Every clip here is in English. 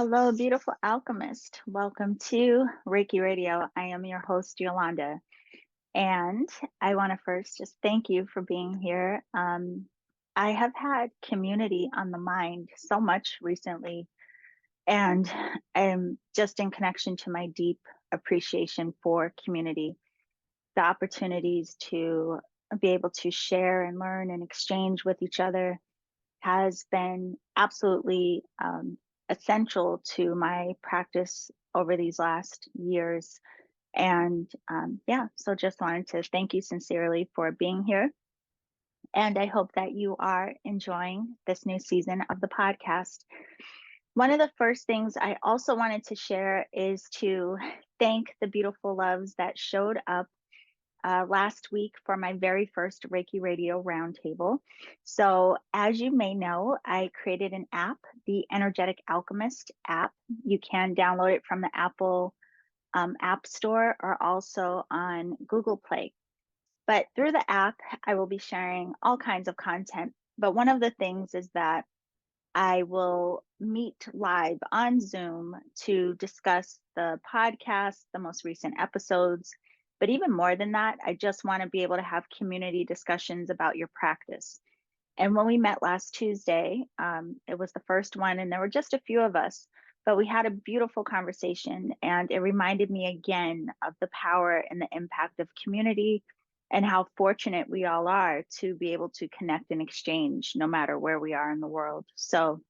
Hello, beautiful alchemist. Welcome to Reiki Radio. I am your host, Yolanda, and I want to first just thank you for being here. I have had community on the mind so much recently, and I'm just in connection to my deep appreciation for community, the opportunities to be able to share and learn and exchange with each other has been absolutely essential to my practice over these last years. And yeah, so just wanted to thank you sincerely for being here. And I hope that you are enjoying this new season of the podcast. One of the first things I also wanted to share is to thank the beautiful loves that showed up last week for my very first Reiki Radio Roundtable. So, as you may know, I created an app, the Energetic Alchemist app. You can download it from the Apple App Store or also on Google Play. But through the app, I will be sharing all kinds of content. But one of the things is that I will meet live on Zoom to discuss the podcast, the most recent episodes. But even more than that, I just want to be able to have community discussions about your practice. And when we met last Tuesday, it was the first one, and there were just a few of us, but we had a beautiful conversation. And it reminded me again of the power and the impact of community and how fortunate we all are to be able to connect and exchange no matter where we are in the world. So,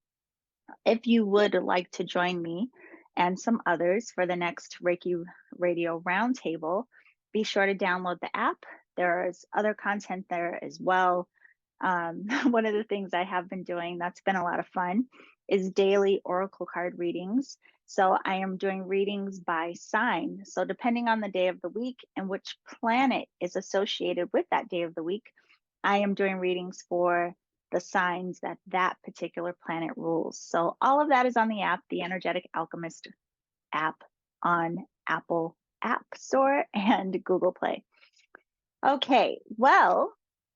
if you would like to join me and some others for the next Reiki Radio Roundtable, be sure to download the app. There is other content there as well. One of the things I have been doing that's been a lot of fun is daily oracle card readings. So I am doing readings by sign. So depending on the day of the week and which planet is associated with that day of the week, I am doing readings for the signs that that particular planet rules. So all of that is on the app, the Energetic Alchemist app on Apple App Store and Google Play. Okay, well,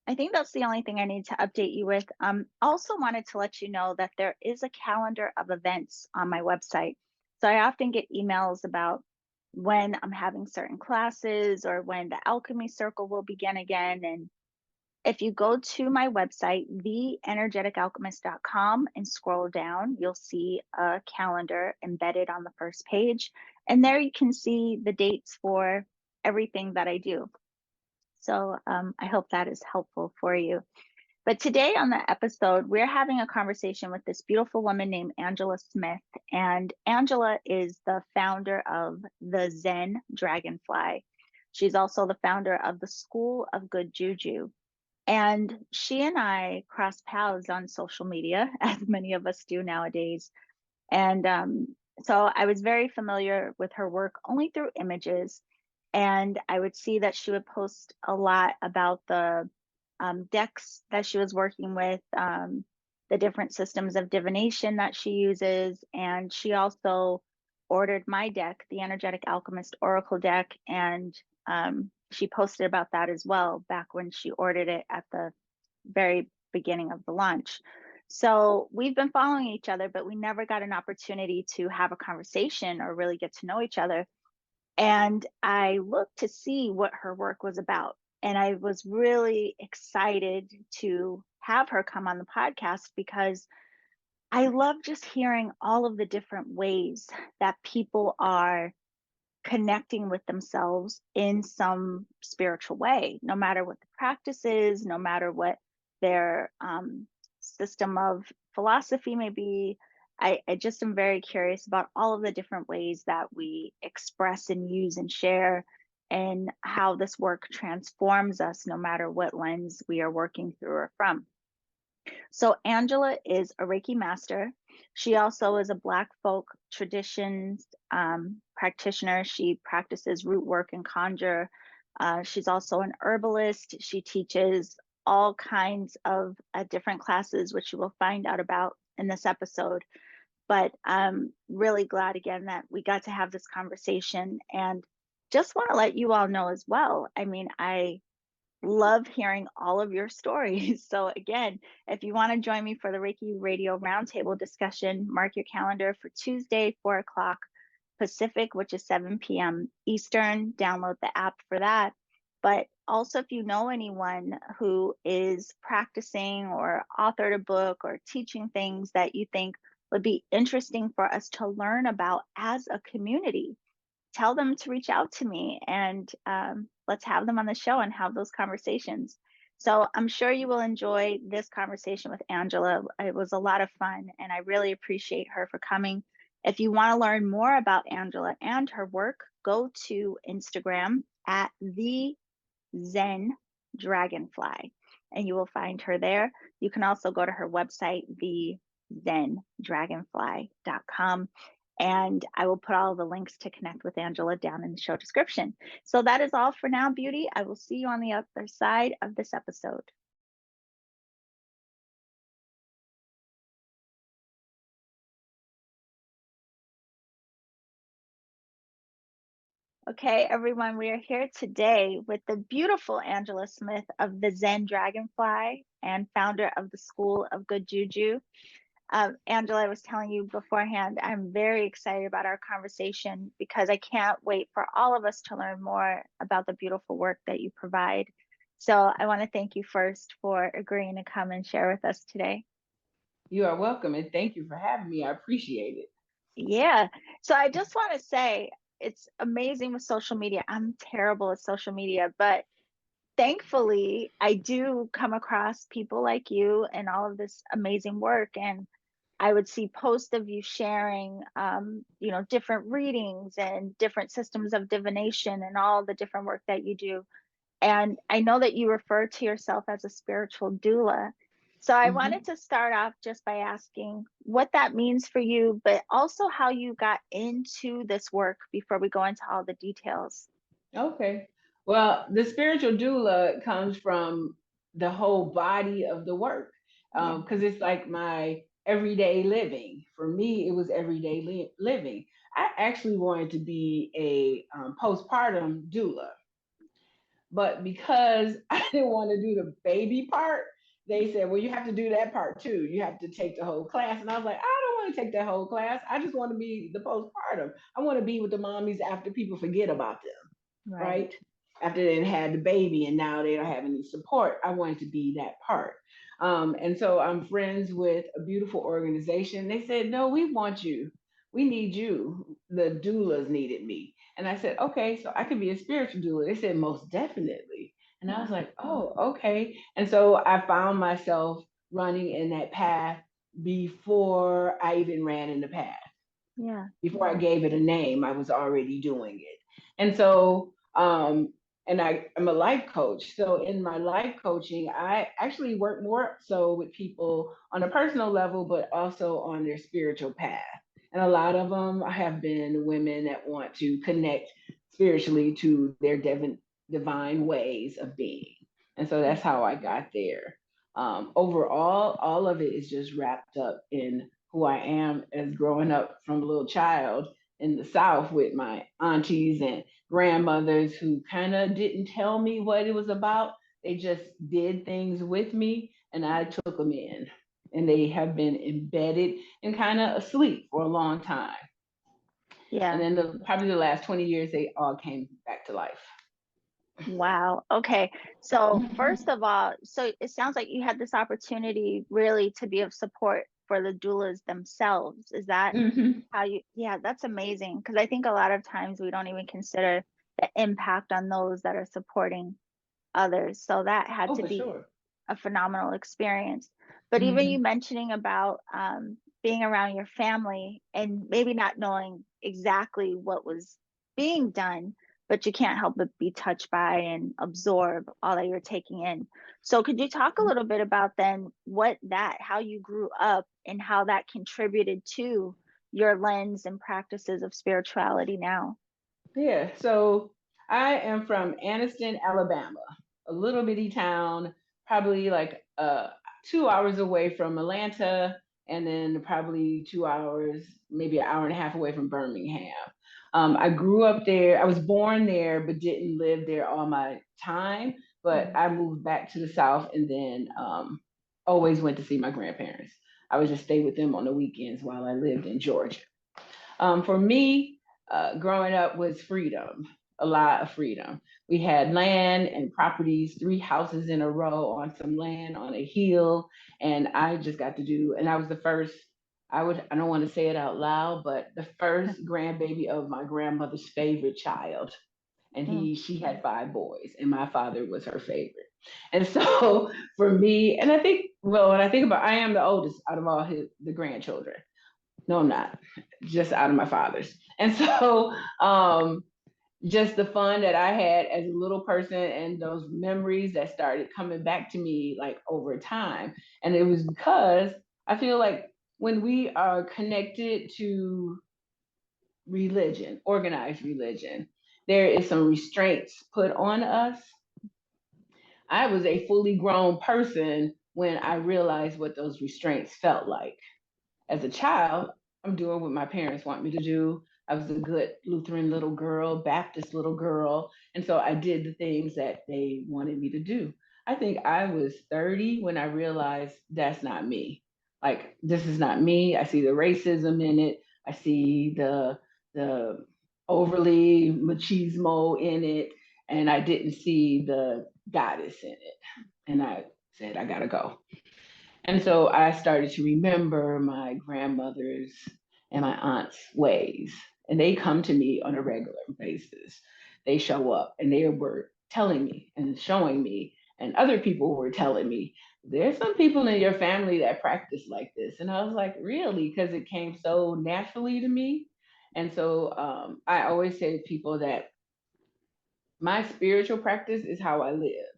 I think that's the only thing I need to update you with. Also wanted to let you know that there is a calendar of events on my website. So I often get emails about when I'm having certain classes or when the alchemy circle will begin again. And if you go to my website, theenergeticalchemist.com, and scroll down, you'll see a calendar embedded on the first page. And there you can see the dates for everything that I do. So I hope that is helpful for you. But today on the episode, we're having a conversation with this beautiful woman named Angela Smith. And Angela is the founder of the Zen Dragonfly. She's also the founder of the School of Good Juju. And she and I cross paths on social media, as many of us do nowadays. And so I was very familiar with her work only through images. And I would see that she would post a lot about the decks that she was working with, the different systems of divination that she uses. And she also ordered my deck, the Energetic Alchemist Oracle deck. And she posted about that as well back when she ordered it at the very beginning of the launch. So we've been following each other, but we never got an opportunity to have a conversation or really get to know each other. And I looked to see what her work was about. And I was really excited to have her come on the podcast because I love just hearing all of the different ways that people are connecting with themselves in some spiritual way, no matter what the practice is, no matter what their system of philosophy may be. I just am very curious about all of the different ways that we express and use and share, and how this work transforms us no matter what lens we are working through or from. So Angela is a Reiki master. She also is a Black folk traditions practitioner. She practices root work and conjure. She's also an herbalist. She teaches all kinds of different classes, which you will find out about in this episode. But I'm really glad again that we got to have this conversation, and just want to let you all know as well. I mean, I love hearing all of your stories. So again, if you want to join me for the Reiki Radio Roundtable discussion, mark your calendar for Tuesday, 4 o'clock Pacific, which is 7 p.m. Eastern. Download the app for that. But also, if you know anyone who is practicing or authored a book or teaching things that you think would be interesting for us to learn about as a community, tell them to reach out to me, and let's have them on the show and have those conversations. So I'm sure you will enjoy this conversation with Angela. It was a lot of fun, and I really appreciate her for coming. If you want to learn more about Angela and her work, go to Instagram at the Zen Dragonfly, and you will find her there. You can also go to her website, thezendragonfly.com, and I will put all the links to connect with Angela down in the show description. So that is all for now, beauty. I will see you on the other side of this episode. Okay, everyone, we are here today with the beautiful Angela Smith of the Zen Dragonfly and founder of the School of Good Juju. Angela, I was telling you beforehand, I'm very excited about our conversation because I can't wait for all of us to learn more about the beautiful work that you provide. So I want to thank you first for agreeing to come and share with us today. You are welcome, and thank you for having me. I appreciate it. Yeah. So I just want to say it's amazing with social media. I'm terrible at social media, but thankfully, I do come across people like you and all of this amazing work. And I would see posts of you sharing, different readings and different systems of divination and all the different work that you do. And I know that you refer to yourself as a spiritual doula. So I Mm-hmm. wanted to start off just by asking what that means for you, but also how you got into this work before we go into all the details. Okay. Well, the spiritual doula comes from the whole body of the work, Yeah. because it's like my everyday living. For me, it was everyday living. I actually wanted to be a postpartum doula, but because I didn't want to do the baby part, they said, well, you have to do that part too. You have to take the whole class. And I was like, I don't want to take that whole class. I just want to be the postpartum. I want to be with the mommies after people forget about them, Right. right? After they had the baby and now they don't have any support. I wanted to be that part. And so I'm friends with a beautiful organization. They said, no, we want you. We need you. The doulas needed me. And I said, okay, so I can be a spiritual doula. They said, most definitely. And I was Wow. like, oh, okay. And so I found myself running in that path before I even ran in the path. Yeah. Before I gave it a name, I was already doing it. And so, and I'm a life coach. So in my life coaching, I actually work more so with people on a personal level, but also on their spiritual path. And a lot of them have been women that want to connect spiritually to their divine ways of being. And so that's how I got there. Overall, all of it is just wrapped up in who I am as growing up from a little child in the South with my aunties and grandmothers who kind of didn't tell me what it was about. They just did things with me and I took them in. And they have been embedded and kind of asleep for a long time. And Yeah. then probably the last 20 years, they all came back to life. Wow. Okay. So first of all, so it sounds like you had this opportunity really to be of support for the doulas themselves. Is that Mm-hmm. how you, yeah, that's amazing. Because I think a lot of times we don't even consider the impact on those that are supporting others. So that had Oh, to for be sure. a phenomenal experience. But even Mm-hmm. you mentioning about being around your family and maybe not knowing exactly what was being done, but you can't help but be touched by and absorb all that you're taking in. So could you talk a little bit about then how you grew up and how that contributed to your lens and practices of spirituality now? Yeah, so I am from Anniston, Alabama, a little bitty town, probably like 2 hours away from Atlanta, and then probably 2 hours, maybe an hour and a half away from Birmingham. I grew up there. I was born there, but didn't live there all my time. but I moved back to the South, and then always went to see my grandparents. I would just stay with them on the weekends while I lived in Georgia. For me, growing up was freedom, a lot of freedom. We had land and properties, 3 houses in a row on some land on a hill, and I just got to do. And I was the first. I don't want to say it out loud, but the first grandbaby of my grandmother's favorite child, and Mm. she had 5 boys, and my father was her favorite. And so for me, and I think, well, when I think about, I am the oldest out of all the grandchildren. No, I'm not. Just out of my father's. And so just the fun that I had as a little person and those memories that started coming back to me like over time. And it was because I feel like when we are connected to religion, organized religion, there is some restraints put on us. I was a fully grown person when I realized what those restraints felt like. As a child, I'm doing what my parents want me to do. I was a good Lutheran little girl, Baptist little girl. And so I did the things that they wanted me to do. I think I was 30 when I realized that's not me. Like, this is not me. I see the racism in it. I see the overly machismo in it. And I didn't see the goddess in it. And I said, I gotta go. And so I started to remember my grandmother's and my aunt's ways. And they come to me on a regular basis. They show up and they were telling me and showing me, and other people were telling me, there's some people in your family that practice like this. And I was like, really? Because it came so naturally to me. And so I always say to people that my spiritual practice is how I live.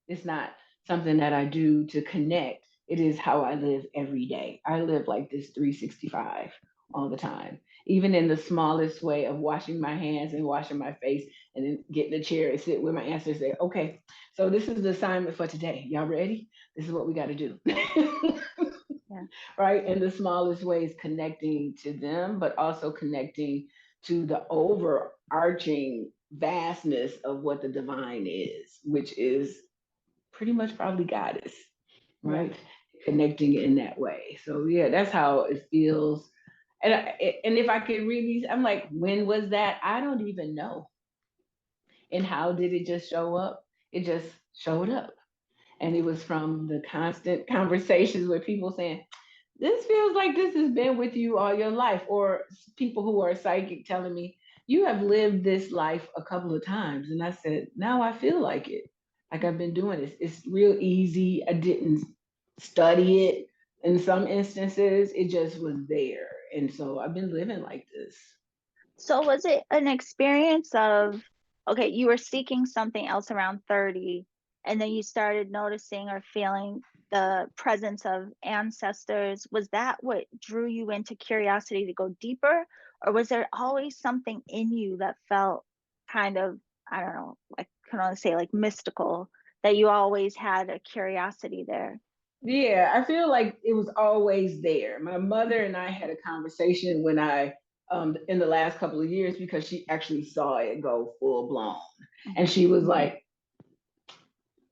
It's not something that I do to connect. It is how I live every day. I live like this 365 all the time. Even in the smallest way of washing my hands and washing my face and then get in the chair and sit with my ancestors and say, okay, so this is the assignment for today. Y'all ready? This is what we got to do. Yeah. Right? In the smallest ways, connecting to them, but also connecting to the overarching vastness of what the divine is, which is pretty much probably goddess, Yeah. right? Connecting in that way. So yeah, that's how it feels. And if I could really, I'm like, when was that? I don't even know. And how did it just show up? It just showed up. And it was from the constant conversations with people saying, this feels like this has been with you all your life, or people who are psychic telling me, you have lived this life a couple of times. And I said, now I feel like it. Like I've been doing this. It's real easy. I didn't study it in some instances, it just was there. And so I've been living like this. So was it an experience of, okay, you were seeking something else around 30, and then you started noticing or feeling the presence of ancestors? Was that what drew you into curiosity to go deeper? Or was there always something in you that felt kind of, I don't know, I can only say like mystical, that you always had a curiosity there? Yeah, I feel like it was always there. My mother and I had a conversation when I in the last couple of years because she actually saw it go full blown. And Mhm. she was like,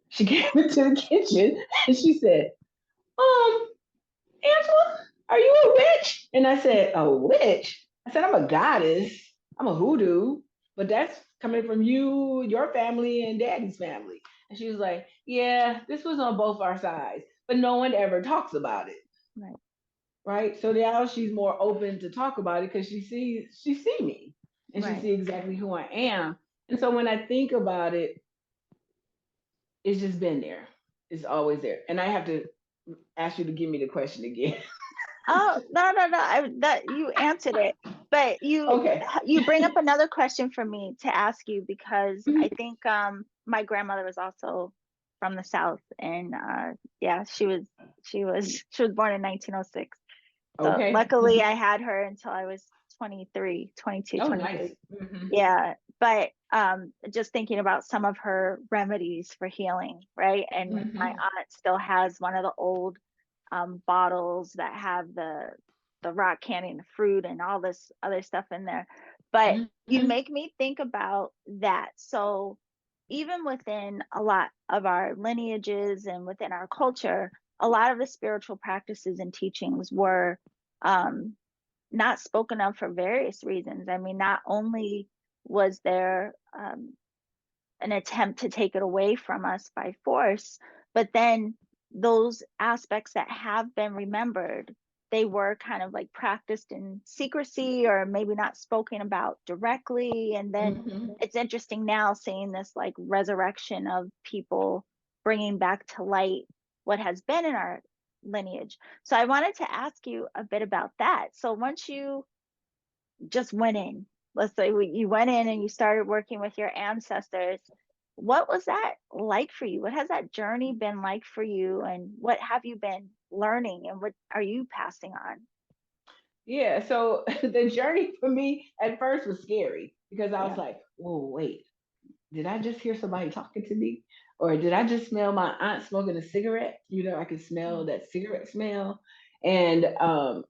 she came into the kitchen and she said, Angela, are you a witch? And I said, a witch? I said, I'm a goddess. I'm a hoodoo, but that's coming from you, your family, and daddy's family. And she was like, yeah, this was on both our sides, but no one ever talks about it. Right. Right. So now she's more open to talk about it because she see me and she Right. see exactly who I am. And so when I think about it, it's just been there. It's always there. And I have to ask you to give me the question again. Oh, no, no, no. That you answered it. But Okay. you bring up another question for me to ask you, because Mhm. I think my grandmother was also from the South, and yeah, she was born in 1906. So Okay. luckily Mhm. I had her until I was 23, 22, Oh, nice. 23. Hmm. Yeah, but just thinking about some of her remedies for healing, right? And my Hmm. aunt still has one of the old bottles that have the rock candy and the fruit and all this other stuff in there. But you Hmm. make me think about that. So even within a lot of our lineages and within our culture, a lot of the spiritual practices and teachings were um, not spoken of for various reasons. I mean, not only was there an attempt to take it away from us by force, but then those aspects that have been remembered, they were kind of like practiced in secrecy or maybe not spoken about directly. And then Hmm. it's interesting now seeing this like resurrection of people bringing back to light what has been in our lineage. So I wanted to ask you a bit about that. So once you just went in, let's say you went in and you started working with your ancestors, what was that like for you? What has that journey been like for you, and what have you been learning, and what are you passing on? Yeah, so the journey for me at first was scary because I was Yeah. like, whoa, wait, did I just hear somebody talking to me? Or did I just smell my aunt smoking a cigarette? You know, I could smell Mm. that cigarette smell. And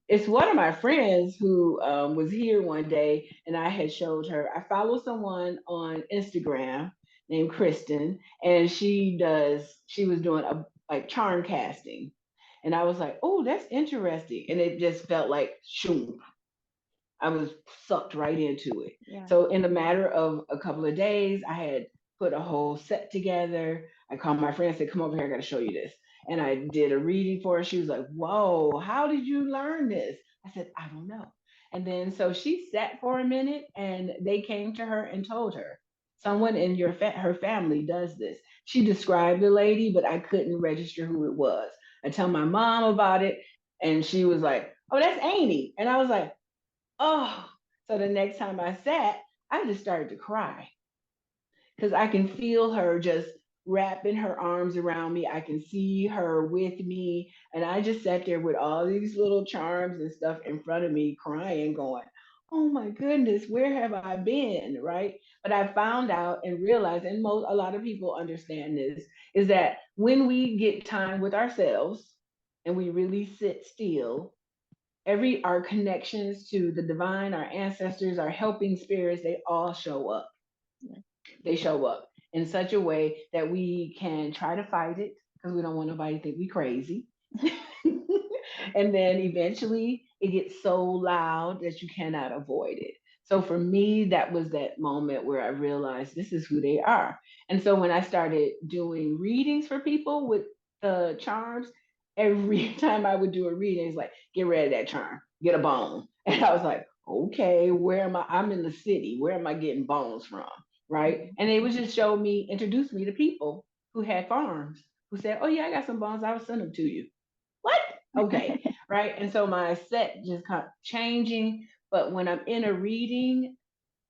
it's one of my friends who was here one day, and I had showed her. I follow someone on Instagram named Kristen, and she was doing a like charm casting. And I was like, oh, that's interesting. And it just felt like, shoom, I was sucked right into it. Yeah. So in a matter of a couple of days, I had put a whole set together. I called my friend and said, "Come over here, I got to show you this." And I did a reading for her. She was like, "Whoa, how did you learn this?" I said, "I don't know." And then so she sat for a minute, and they came to her and told her, "Someone in her family does this." She described the lady, but I couldn't register who it was. I tell my mom about it, and she was like, "Oh, that's Amy," and I was like, oh, so the next time I sat, I just started to cry because I can feel her just wrapping her arms around me. I can see her with me. And I just sat there with all these little charms and stuff in front of me, crying, going, oh my goodness, where have I been? Right. But I found out and realized, and a lot of people understand this, is that when we get time with ourselves and we really sit still, our connections to the divine, our ancestors, our helping spirits, they all show up. Yeah. They show up in such a way that we can try to fight it because we don't want nobody to think we crazy. And then eventually it gets so loud that you cannot avoid it. So for me, that was that moment where I realized this is who they are. And so when I started doing readings for people with the charms, every time I would do a reading, it's like, get rid of that charm, get a bone. And I was like, okay, where am I? I'm in the city. Where am I getting bones from? Right. Mhm. And they would just introduce me to people who had farms who said, oh, yeah, I got some bones. I will send them to you. What? Okay. Right. And so my set just kept changing. But when I'm in a reading,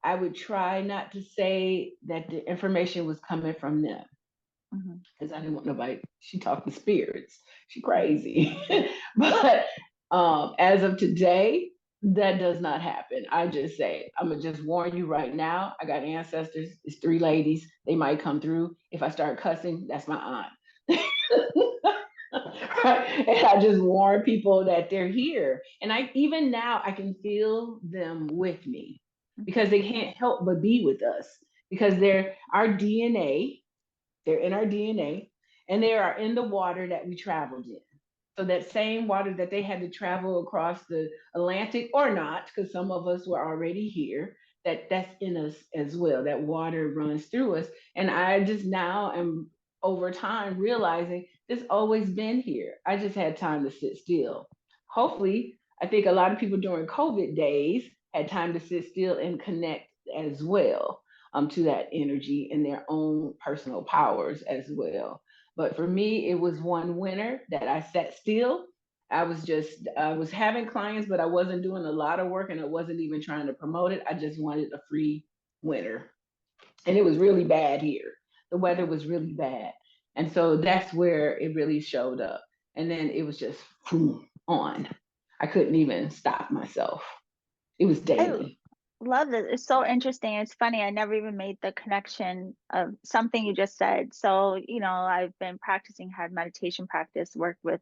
I would try not to say that the information was coming from them Mhm. because I didn't want nobody. She talked to spirits. She Yeah. crazy. But as of today, that does not happen. I just say, I'm gonna just warn you right now. I got ancestors. It's three ladies. They might come through. If I start cussing, that's my aunt. Right? And I just warn people that they're here. And I even now I can feel them with me because Mhm. they can't help but be with us because they're our DNA, they're in our DNA, and they are in the water that we traveled in. So that same water that they had to travel across the Atlantic or not, because some of us were already here, that's in us as well. That water runs through us. And I just now am over time realizing this always been here. I just had time to sit still. Hopefully, I think a lot of people during COVID days had time to sit still and connect as well to that energy and their own personal powers as well. But for me, it was one winter that I sat still. I was having clients, but I wasn't doing a lot of work and I wasn't even trying to promote it. I just wanted a free winter. And it was really bad here. The weather was really bad. And so that's where it really showed up. And then it was just boom, on. I couldn't even stop myself. It was I daily. love it. It's so interesting. It's funny. I never even made the connection of something you just said. So, I've been practicing, had meditation practice, worked with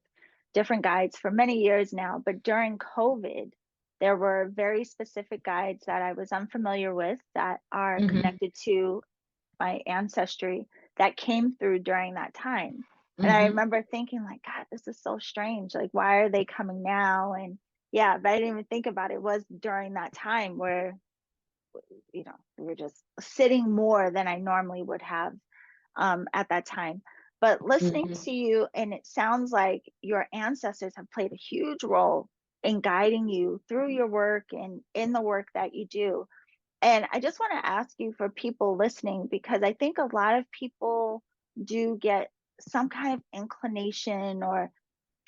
different guides for many years now. But during COVID, there were very specific guides that I was unfamiliar with that are Hmm. connected to my ancestry that came through during that time. And I Mm-hmm. remember thinking like, God, this is so strange. Like, why are they coming now? And yeah, but I didn't even think about it. It was during that time where, we were just sitting more than I normally would have at that time. But listening Mm-hmm. to you, and it sounds like your ancestors have played a huge role in guiding you through your work and in the work that you do. And I just want to ask you for people listening, because I think a lot of people do get some kind of inclination or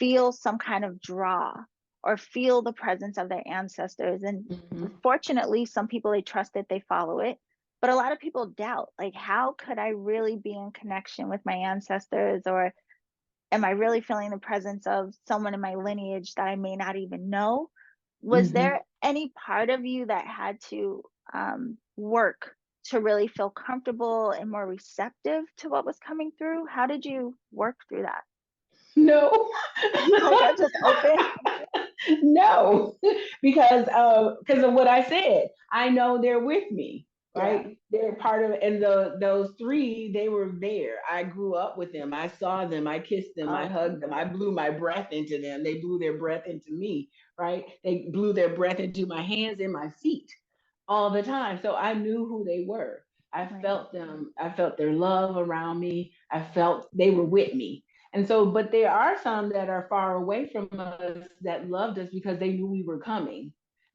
feel some kind of draw or feel the presence of their ancestors. And Mm-hmm. fortunately, some people, they trust it, they follow it. But a lot of people doubt, like, how could I really be in connection with my ancestors? Or am I really feeling the presence of someone in my lineage that I may not even know? Was Mm-hmm. there any part of you that had to work to really feel comfortable and more receptive to what was coming through? How did you work through that? No. Okay, just open. No, because of what I said. I know they're with me, Yeah. right? They're part of, and those three, they were there. I grew up with them. I saw them. I kissed them. I Okay. hugged them. I blew my breath into them. They blew their breath into me, right? They blew their breath into my hands and my feet all the time. So I knew who they were. I Right. felt them. I felt their love around me. I felt they were with me. And so, but there are some that are far away from us that loved us because they knew we were coming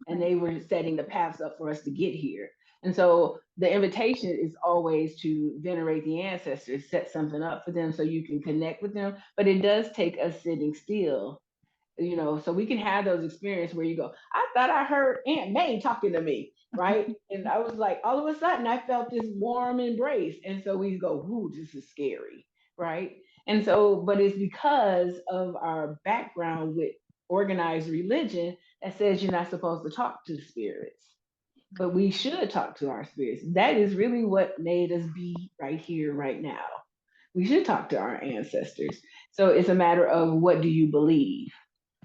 and Right. they were setting the paths up for us to get here. And so the invitation is always to venerate the ancestors, set something up for them so you can connect with them. But it does take us sitting still, so we can have those experiences where you go, I thought I heard Aunt May talking to me, right? And I was like, all of a sudden I felt this warm embrace. And so we go, ooh, this is scary, right? And so, but it's because of our background with organized religion that says you're not supposed to talk to the spirits. But we should talk to our spirits. That is really what made us be right here, right now. We should talk to our ancestors. So it's a matter of, what do you believe?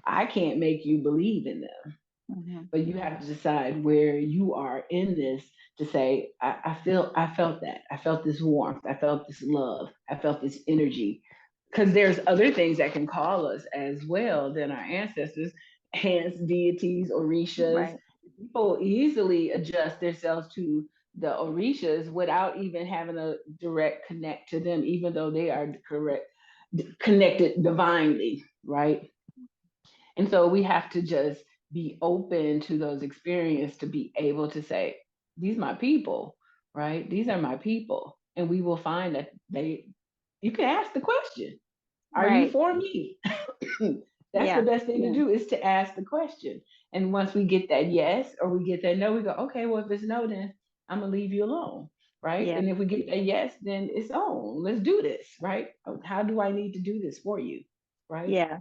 I can't make you believe in them, Mm-hmm. but you have to decide where you are in this to say, I felt that. I felt this warmth. I felt this love. I felt this energy. Because there's other things that can call us as well than our ancestors, hence deities, orishas. Right. People easily adjust themselves to the orishas without even having a direct connect to them, even though they are correct connected divinely, right? And so we have to just be open to those experiences to be able to say, these are my people, right? These are my people. And we will find that you can ask the question, are you Right. for me? That's the Yeah. best thing to do, is to ask the question. And once we get that yes or we get that no, we go, okay, well, if it's no, then I'm going to leave you alone. Right. Yeah. And if we get that yes, then it's on. Let's do this. Right. How do I need to do this for you? Right. Yeah.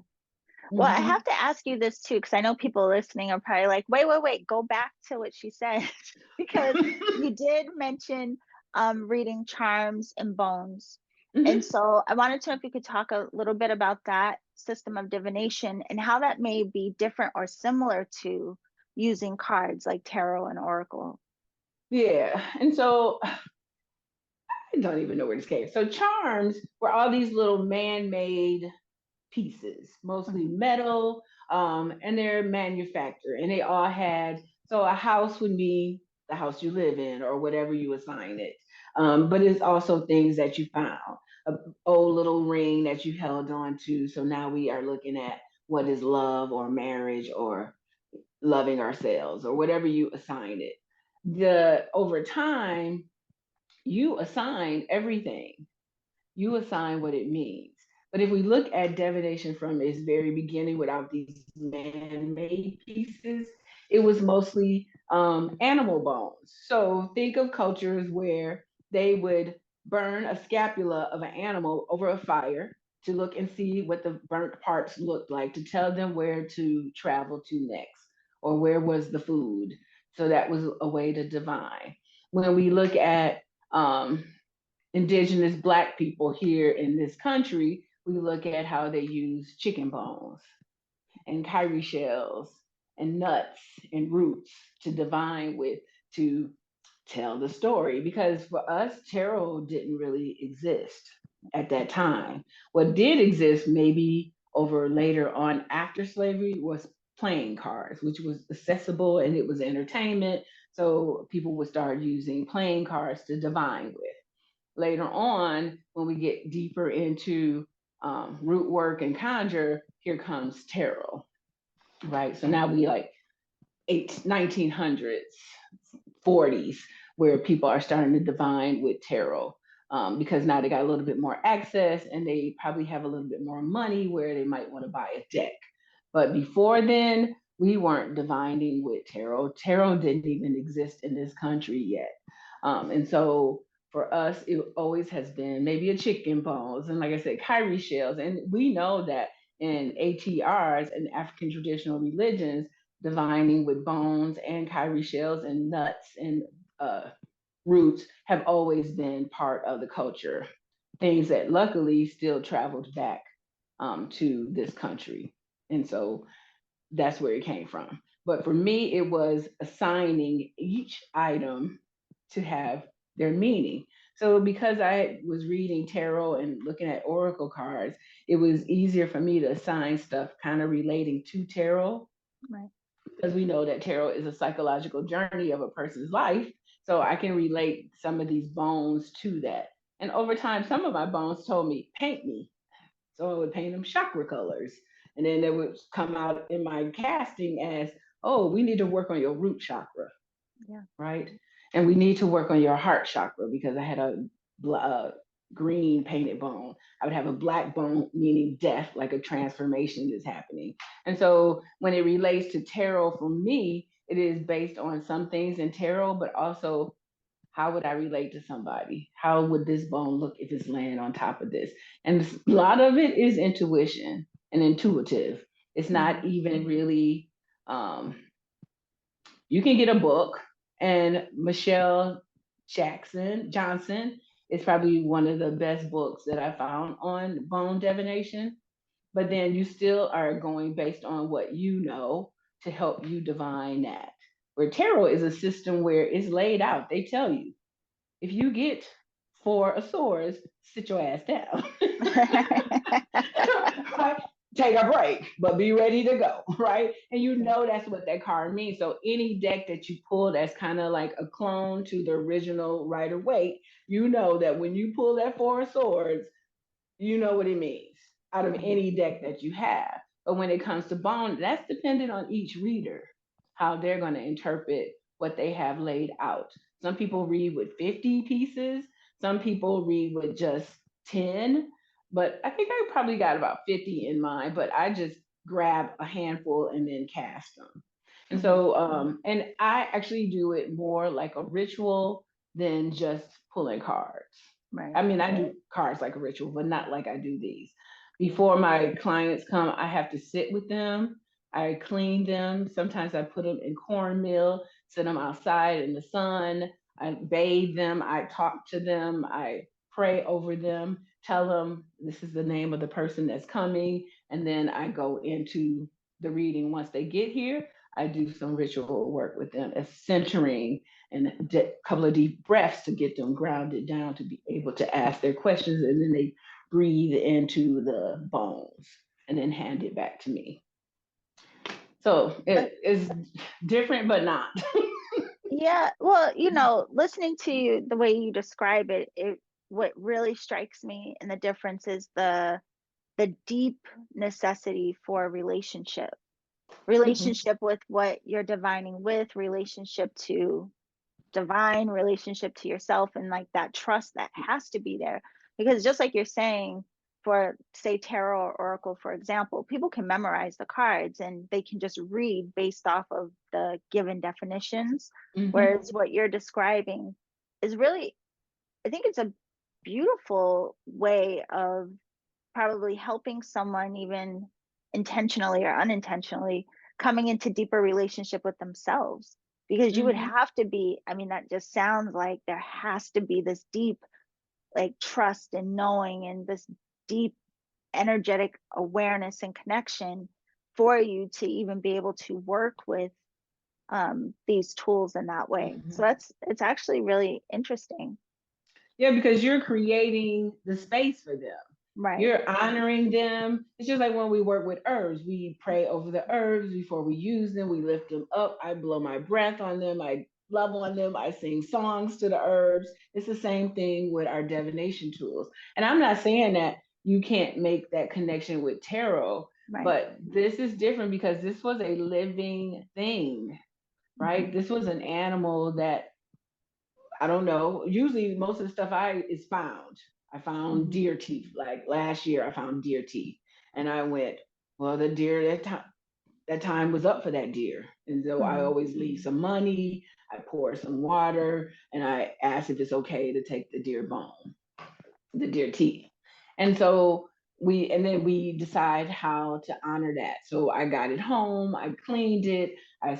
Well, I Mm-hmm. have to ask you this too, because I know people listening are probably like, wait, wait, wait, go back to what she said. Because you did mention reading charms and bones. And Mm-hmm. so I wanted to know if you could talk a little bit about that system of divination and how that may be different or similar to using cards like tarot and oracle. Yeah. And so I don't even know where this came. So charms were all these little man-made pieces, mostly Mhm. metal, and they're manufactured. And they all had, so a house would be the house you live in or whatever you assign it. But it's also things that you found, a old little ring that you held on to. So now we are looking at what is love or marriage or loving ourselves or whatever you assign it. The over time, you assign everything, you assign what it means. But if we look at divination from its very beginning without these man made pieces, it was mostly animal bones. So think of cultures where they would burn a scapula of an animal over a fire to look and see what the burnt parts looked like, to tell them where to travel to next or where was the food. So that was a way to divine. When we look at indigenous black people here in this country, we look at how they use chicken bones and cowrie shells and nuts and roots to divine with, to tell the story, because for us, tarot didn't really exist at that time. What did exist maybe over later on after slavery was playing cards, which was accessible and it was entertainment. So people would start using playing cards to divine with. Later on, when we get deeper into root work and conjure, here comes tarot, right? So now we like 1900s, 40s, where people are starting to divine with tarot, because now they got a little bit more access and they probably have a little bit more money where they might want to buy a deck. But before then, we weren't divining with tarot. Tarot didn't even exist in this country yet. And so for us, it always has been maybe a chicken bones and, like I said, cowrie shells. And we know that in ATRs and African traditional religions, divining with bones and cowrie shells and nuts and roots have always been part of the culture. Things that luckily still traveled back to this country. And so that's where it came from. But for me, it was assigning each item to have their meaning. So because I was reading tarot and looking at oracle cards, it was easier for me to assign stuff kind of relating to tarot. Right. Because we know that tarot is a psychological journey of a person's life. So I can relate some of these bones to that. And over time, some of my bones told me, paint me. So I would paint them chakra colors. And then they would come out in my casting as, oh, we need to work on your root chakra. Yeah. Right. And we need to work on your heart chakra, because I had a green painted bone. I would have a black bone, meaning death, like a transformation is happening. And so when it relates to tarot, for me, it is based on some things in tarot, but also how would I relate to somebody? How would this bone look if it's laying on top of this? And a lot of it is intuition and intuitive. It's not even really, you can get a book, and Michelle Johnson is probably one of the best books that I found on bone divination. But then you still are going based on what you know to help you divine that. Where tarot is a system where it's laid out. They tell you, if you get 4 of Swords, sit your ass down. Right? Take a break, but be ready to go, right? And you know that's what that card means. So any deck that you pull that's kind of like a clone to the original Rider-Waite, you know that when you pull that 4 of Swords, you know what it means out of any deck that you have. But when it comes to bone, that's dependent on each reader, how they're going to interpret what they have laid out. Some people read with 50 pieces, some people read with just 10, but I think I probably got about 50 in mind, but I just grab a handful and then cast them. And so, and I actually do it more like a ritual than just pulling cards. Right. I mean, I do cards like a ritual, but not like I do these. Before my clients come, I have to sit with them. I clean them. Sometimes I put them in cornmeal, sit them outside in the sun. I bathe them. I talk to them. I pray over them, tell them this is the name of the person that's coming. And then I go into the reading. Once they get here, I do some ritual work with them, as centering and a couple of deep breaths to get them grounded down to be able to ask their questions. And then they breathe into the bones and then hand it back to me. So it is different, but not. Yeah. Well, listening to you, the way you describe it, what really strikes me and the difference is the deep necessity for relationship with what you're divining with, relationship to divine, relationship to yourself, and like that trust that has to be there. Because just like you're saying, for say tarot or oracle, for example, people can memorize the cards and they can just read based off of the given definitions. Whereas what you're describing is really, I think it's a beautiful way of probably helping someone, even intentionally or unintentionally, coming into deeper relationship with themselves. Because you would have to be, I mean, that just sounds like there has to be this deep like trust and knowing and this deep energetic awareness and connection for you to even be able to work with these tools in that way. So it's actually really interesting. Yeah, because you're creating the space for them. Right. You're honoring them. It's just like when we work with herbs. We pray over the herbs before we use them. We lift them up. I blow my breath on them. I love on them. I sing songs to the herbs. It's the same thing with our divination tools. And I'm not saying that you can't make that connection with tarot, Right. but this is different because this was a living thing, right? This was an animal that I don't know. Usually, most of the stuff I is found. I found Mm-hmm. deer teeth. Like last year, I found deer teeth, and I went, well, the deer that time was up for that deer, and so I Mm-hmm. always leave some money. I pour some water, and I ask if it's okay to take the deer bone, the deer teeth. And so then we decide how to honor that. So I got it home, I cleaned it, I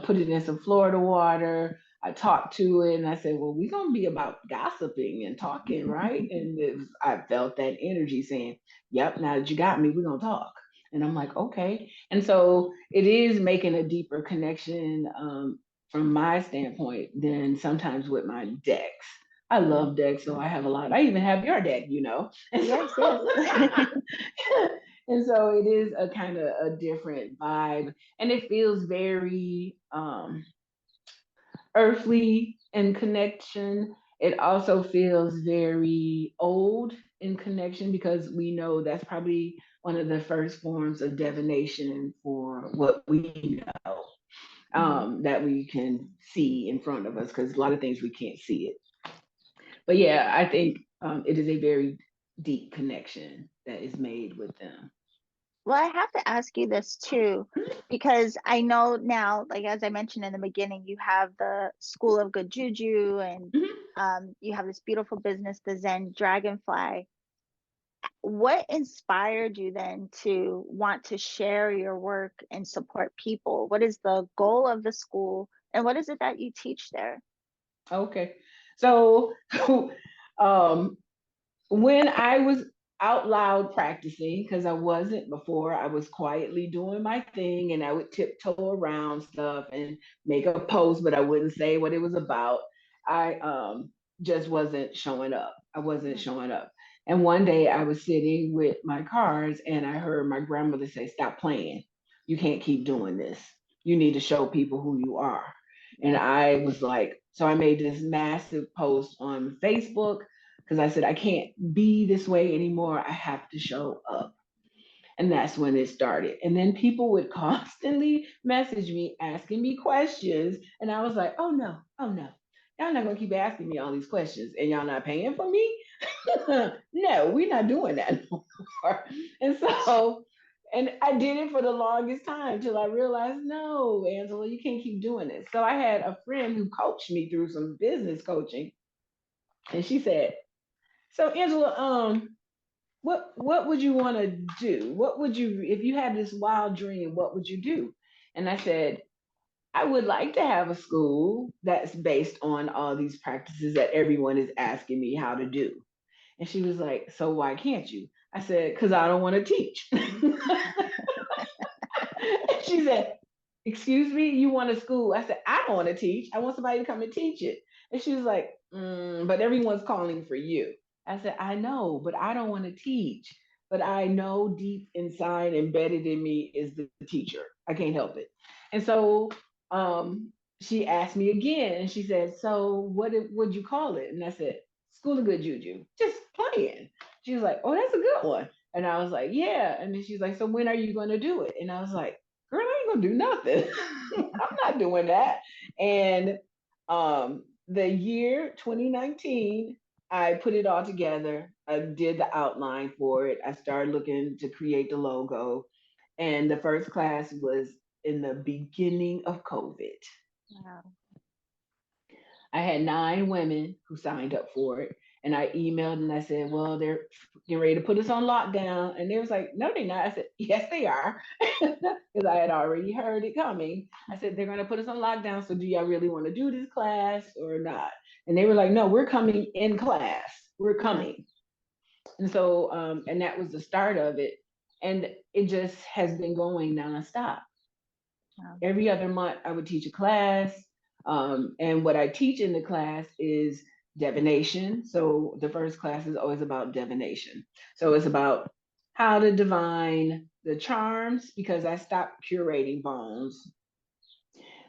put it in some Florida water. I talked to it and I said, well, we're going to be about gossiping and talking, right? And I felt that energy saying, yep, now that you got me, we're going to talk. And I'm like, okay. And so it is making a deeper connection from my standpoint than sometimes with my decks. I love decks, so I have a lot. I even have your deck, you know. And Yes, yes. so, and so it is a kind of a different vibe, and it feels very earthly in connection. It also feels very old in connection because we know that's probably one of the first forms of divination for what we know, Mm-hmm. that we can see in front of us because a lot of things we can't see it. But yeah, I think it is a very deep connection that is made with them. Well, I have to ask you this too, because I know now, like as I mentioned in the beginning, you have the School of Good Juju, and Mhm. you have this beautiful business, the Zen Dragonfly. What inspired you then to want to share your work and support people? What is the goal of the school, and what is it that you teach there? Okay. So um, when I was out loud practicing, because I wasn't before, I was quietly doing my thing and I would tiptoe around stuff and make a post, but I wouldn't say what it was about. I just wasn't showing up. I wasn't showing up. And one day I was sitting with my cards and I heard my grandmother say, stop playing. You can't keep doing this. You need to show people who you are. And Yeah. I was like, so I made this massive post on Facebook because I said, I can't be this way anymore. I have to show up. And that's when it started. And then people would constantly message me, asking me questions. And I was like, oh no, oh no. Y'all not gonna keep asking me all these questions and y'all not paying for me? No, we're not doing that no more. And so, and I did it for the longest time till I realized, no, Angela, you can't keep doing this. So I had a friend who coached me through some business coaching, and she said, so Angela, what would you want to do? What would you, if you had this wild dream, what would you do? And I said, I would like to have a school that's based on all these practices that everyone is asking me how to do. And she was like, so why can't you? I said, because I don't want to teach. She said, excuse me, you want a school? I said, I don't want to teach. I want somebody to come and teach it. And she was like, but everyone's calling for you. I said, I know, but I don't want to teach. But I know deep inside, embedded in me, is the teacher. I can't help it. And so she asked me again, and she said, so what would you call it? And I said, School of Good Juju, just playing. She was like, oh, that's a good one. And I was like, yeah. And then she's like, so when are you going to do it? And I was like, girl, I ain't gonna do nothing. I'm not doing that. And the year 2019, I put it all together. I did the outline for it. I started looking to create the logo. And the first class was in the beginning of COVID. Wow. I had 9 women who signed up for it. And I emailed and I said, well, they're getting ready to put us on lockdown. And they was like, no, they're not. I said, yes, they are. Because I had already heard it coming. I said, they're going to put us on lockdown. So do y'all really want to do this class or not? And they were like, no, we're coming in class. We're Yeah. coming. And so, and that was the start of it. And it just has been going nonstop. Wow. Every other month, I would teach a class. And what I teach in the class is divination. So the first class is always about divination. So it's about how to divine the charms because I stopped curating bones.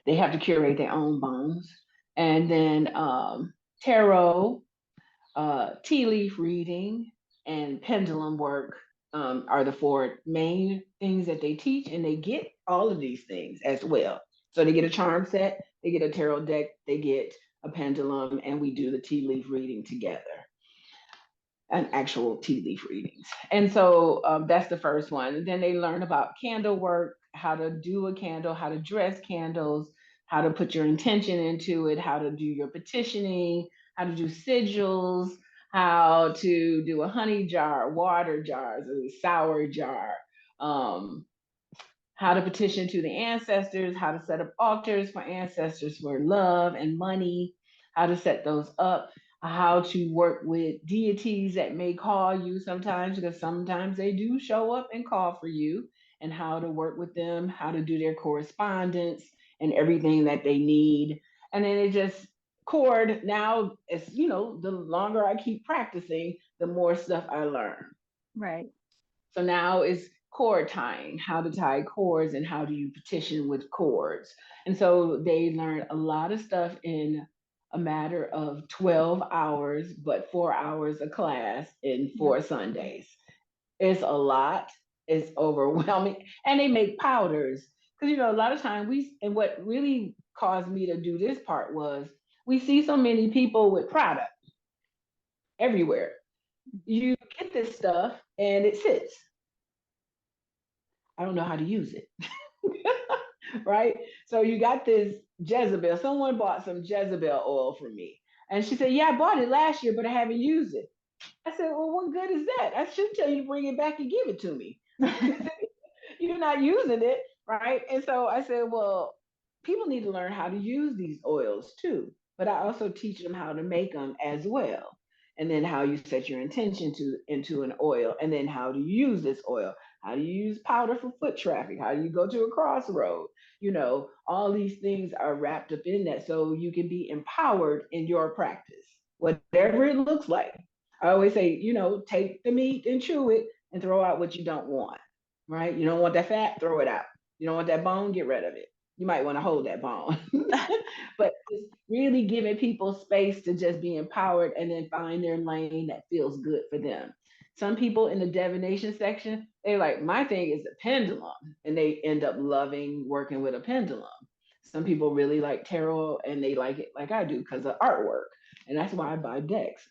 They have to curate their own bones. And then tarot, tea leaf reading, and pendulum work are the four main things that they teach, and they get all of these things as well. So they get a charm set, they get a tarot deck, they get a pendulum, and we do the tea leaf reading together, and actual tea leaf readings. And so that's the first one. And then they learn about candle work, how to do a candle, how to dress candles, how to put your intention into it, how to do your petitioning, how to do sigils, how to do a honey jar, water jars, a sour jar, um, how to petition to the ancestors, how to set up altars for ancestors for love and money, how to set those up, how to work with deities that may call you sometimes, because sometimes they do show up and call for you, and how to work with them, how to do their correspondence and everything that they need. And then it just chord now, as you know, the longer I keep practicing, the more stuff I learn. Right. So now it's cord tying, how to tie cords and how do you petition with cords. And so they learn a lot of stuff in a matter of 12 hours, but 4 hours a class in Yeah. 4 Sundays. It's a lot. It's overwhelming. And they make powders. Because, you know, a lot of times and what really caused me to do this part was we see so many people with product everywhere. You get this stuff and it sits. I don't know how to use it. Right? So you got this Jezebel. Someone bought some Jezebel oil from me. And she said, yeah, I bought it last year, but I haven't used it. I said, well, what good is that? I should tell you to bring it back and give it to me. You're not using it, right? And so I said, well, people need to learn how to use these oils too. But I also teach them how to make them as well. And then how you set your intention to into an oil, and then how do you use this oil? How do you use powder for foot traffic? How do you go to a crossroad? You know, all these things are wrapped up in that so you can be empowered in your practice, whatever it looks like. I always say, you know, take the meat and chew it and throw out what you don't want, right? You don't want that fat, throw it out. You don't want that bone, get rid of it. You might want to hold that bone. But just really giving people space to just be empowered and then find their lane that feels good for them. Some people in the divination section, they're like, my thing is a pendulum, and they end up loving working with a pendulum. Some people really like tarot and they like it like I do because of artwork. And that's why I buy decks.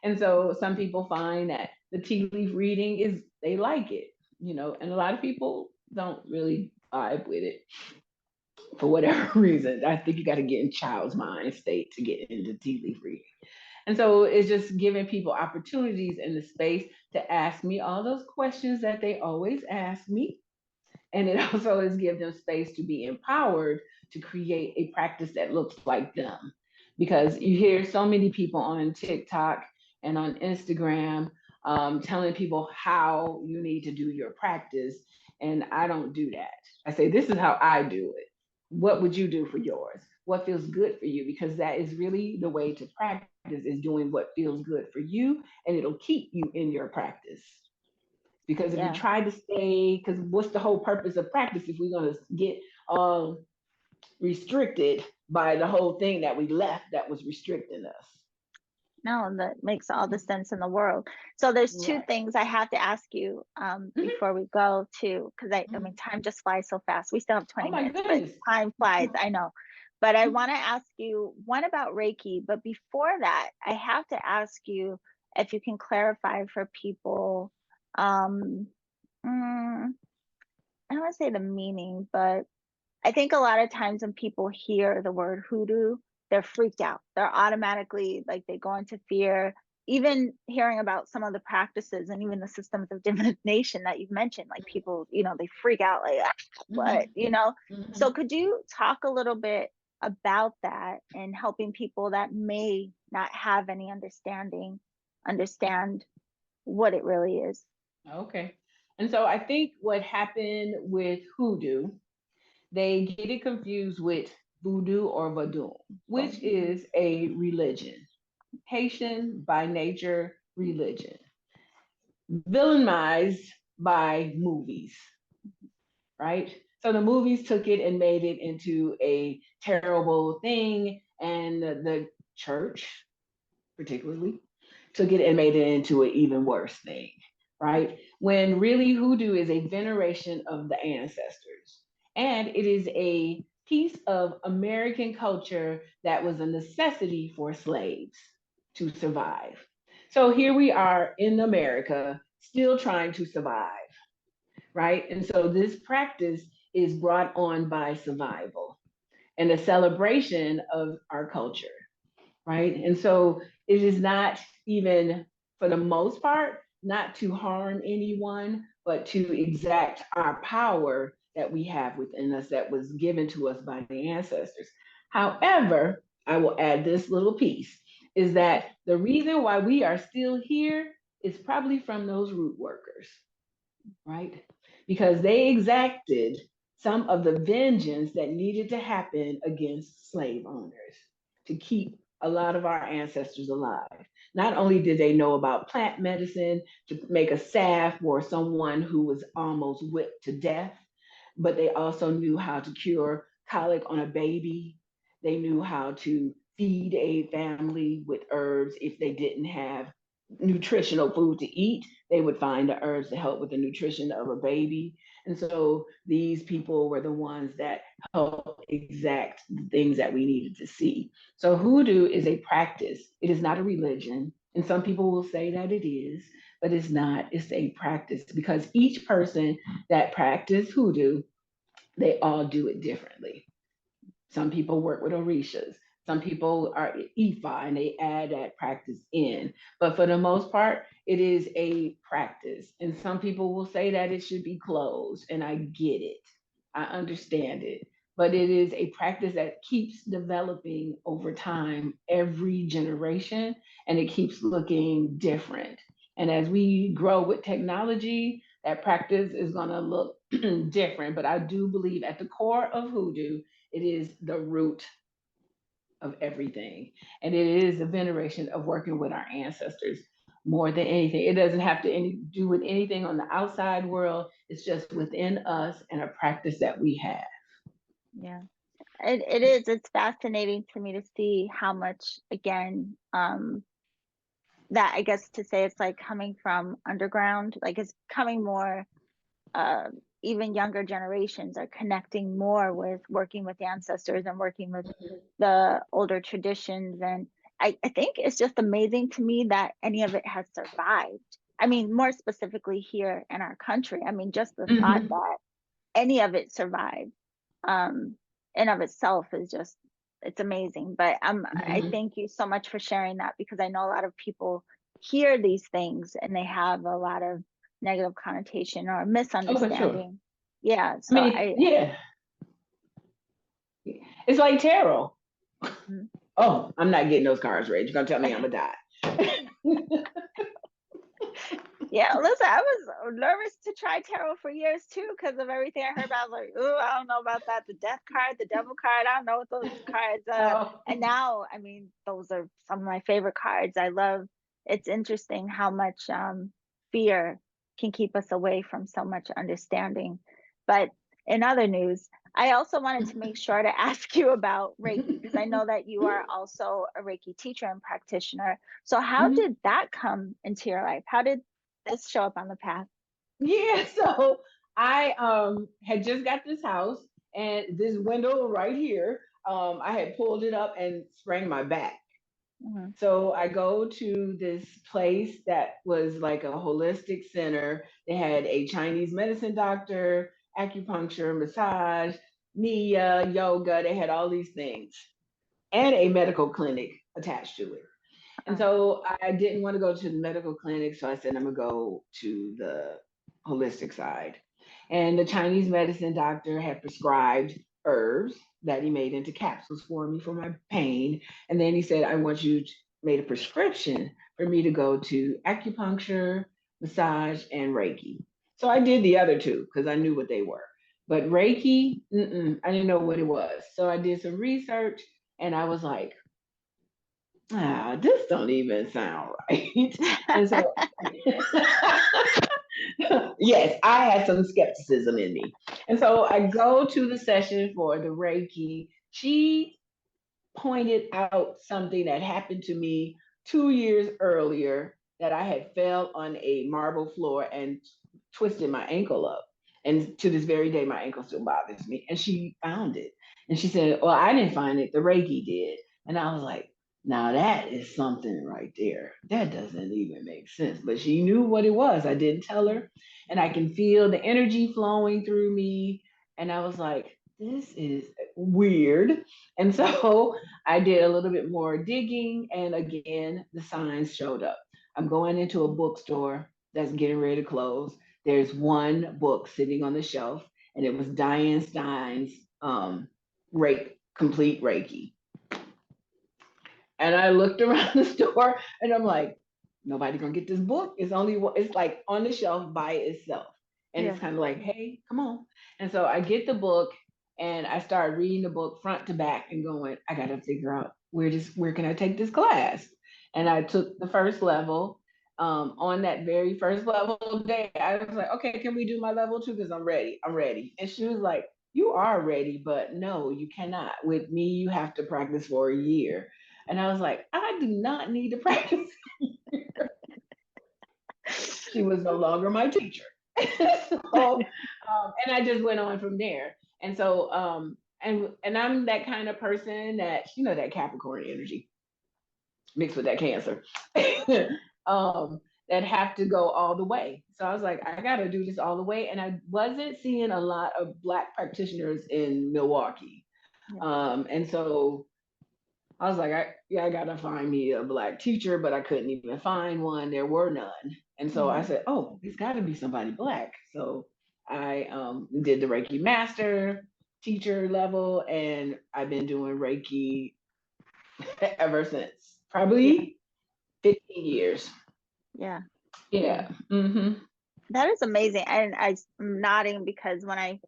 And so some people find that the tea leaf reading is, they like it, you know, and a lot of people don't really vibe with it for whatever reason. I think you got to get in child's mind state to get into tea leaf reading. And so it's just giving people opportunities in the space to ask me all those questions that they always ask me. And it also is give them space to be empowered to create a practice that looks like them. Because you hear so many people on TikTok and on Instagram telling people how you need to do your practice. And I don't do that. I say, this is how I do it. What would you do for yours? What feels good for you? Because that is really the way to practice, is doing what feels good for you, and it'll keep you in your practice. Because if you Yeah. try to stay, because what's the whole purpose of practice if we're going to get restricted by the whole thing that we left that was restricting us? No, that makes all the sense in the world. So there's two Right. things I have to ask you Mm-hmm. before we go to, because I mean, time just flies so fast. We still have Oh 20 my minutes, but goodness. time flies, I know. But I want to ask you one about Reiki. But before that, I have to ask you if you can clarify for people, um, mm, I don't want to say the meaning, but I think a lot of times when people hear the word hoodoo, they're freaked out. They're automatically like they go into fear. Even hearing about some of the practices and even the systems of divination that you've mentioned, like people, they freak out like, "Ah, what, Mm-hmm. you know? So Mm-hmm. could you talk a little bit about that and helping people that may not have any understanding understand what it really is? Okay. And so I think what happened with hoodoo they get it confused with voodoo or vadum, which is a religion, Haitian by nature religion, villainized by movies, right? So the movies took it and made it into a terrible thing, and the church, particularly, took it and made it into an even worse thing, right? When really hoodoo is a veneration of the ancestors, and it is a piece of American culture that was a necessity for slaves to survive. So here we are in America still trying to survive, right? And so this practice is brought on by survival and a celebration of our culture, right? And so it is not even, for the most part, not to harm anyone, but to exact our power that we have within us that was given to us by the ancestors. However, I will add this little piece is that the reason why we are still here is probably from those root workers, right? Because they exacted some of the vengeance that needed to happen against slave owners to keep a lot of our ancestors alive. Not only did they know about plant medicine to make a salve for someone who was almost whipped to death, but they also knew how to cure colic on a baby. They knew how to feed a family with herbs if they didn't have nutritional food to eat. They would find the herbs to help with the nutrition of a baby. And so these people were the ones that helped exact the things that we needed to see. So hoodoo is a practice. It is not a religion. And some people will say that it is, but it's not. It's a practice because each person that practice hoodoo, they all do it differently. Some people work with orishas. Some people are Ifa and they add that practice in. But for the most part, it is a practice. And some people will say that it should be closed. And I get it. I understand it. But it is a practice that keeps developing over time, every generation, and it keeps looking different. And as we grow with technology, that practice is going to look different. But I do believe at the core of hoodoo, it is the root of everything. And it is a veneration of working with our ancestors more than anything. It doesn't have to do with anything on the outside world. It's just within us and a practice that we have. Yeah. It is. It's fascinating to me to see how much, again, that I guess to say it's like coming from underground, like it's coming more, uh, even younger generations are connecting more with working with the ancestors and working with the older traditions. And I think it's just amazing to me that any of it has survived. I mean, more specifically here in our country. I mean, just the thought Mm-hmm. that any of it survived, um, in of itself is just, it's amazing. But I Mm-hmm. thank you so much for sharing that because I know a lot of people hear these things and they have a lot of negative connotation or Oh, for sure. misunderstanding. Yeah, I so mean, yeah, it's like tarot. mm. Oh, I'm not getting those cards read. You're gonna tell me I'm gonna die. Yeah, listen, I was nervous to try tarot for years too because of everything I heard about. I was like, oh, I don't know about that. The death card, the devil card, I don't know what those cards Oh, and now, I mean, those are some of my favorite cards. I love, it's interesting how much fear can keep us away from so much understanding. But in other news, I also wanted to make sure to ask you about Reiki because I know that you are also a Reiki teacher and practitioner. So how mhm. did that come into your life? How did this show up on the path? Yeah. So I had just got this house and this window right here. I had pulled it up and sprained my back. Mhm. So I go to this place that was like a holistic center. They had a Chinese medicine doctor, acupuncture, massage, Nia, yoga. They had all these things and a medical clinic attached to it. And Uh, so I didn't want to go to the medical clinic. So I said, I'm going to go to the holistic side. And the Chinese medicine doctor had prescribed herbs that he made into capsules for me for my pain. And then he said, I want you to made a prescription for me to go to acupuncture, massage, and Reiki. So I did the other two because I knew what they were. But Reiki, I didn't know what it was. So I did some research and I was like, this don't even sound right. And so, yes, I had some skepticism in me. And so I go to the session for the Reiki. She pointed out something that happened to me 2 years earlier that I had fell on a marble floor and twisted my ankle up. And to this very day, my ankle still bothers me. And she found it. And she said, well, I didn't find it. The Reiki did. And I was like, now that is something right there. That doesn't even make sense. But she knew what it was. I didn't tell her. And I can feel the energy flowing through me. And I was like, this is weird. And so I did a little bit more digging. And again, the signs showed up. I'm going into a bookstore that's getting ready to close. There's one book sitting on the shelf, and it was Diane Stein's Complete Reiki. And I looked around the store and I'm like, nobody gonna get this book. It's like on the shelf by itself. And Yeah. it's kind of like, hey, come on. And so I get the book and I started reading the book front to back and going, I gotta figure out where can I take this class? And I took the first level. On that very first level day, I was like, okay, can we do my level 2? Because I'm ready. I'm ready. And she was like, you are ready, but no, you cannot. With me, you have to practice for a year. And I was like, I do not need to practice. She was no longer my teacher. And I just went on from there. And so, and I'm that kind of person that, that Capricorn energy mixed with that Cancer, that have to go all the way. So I was like, I got to do this all the way. And I wasn't seeing a lot of Black practitioners in Milwaukee. And so I was like, I gotta find me a Black teacher, but I couldn't even find one. There were none. And so I said, oh, there's got to be somebody Black. So I did the Reiki master teacher level, and I've been doing Reiki ever since, probably 15 years. Yeah. Yeah. Mm-hmm. That is amazing. And I'm nodding because when I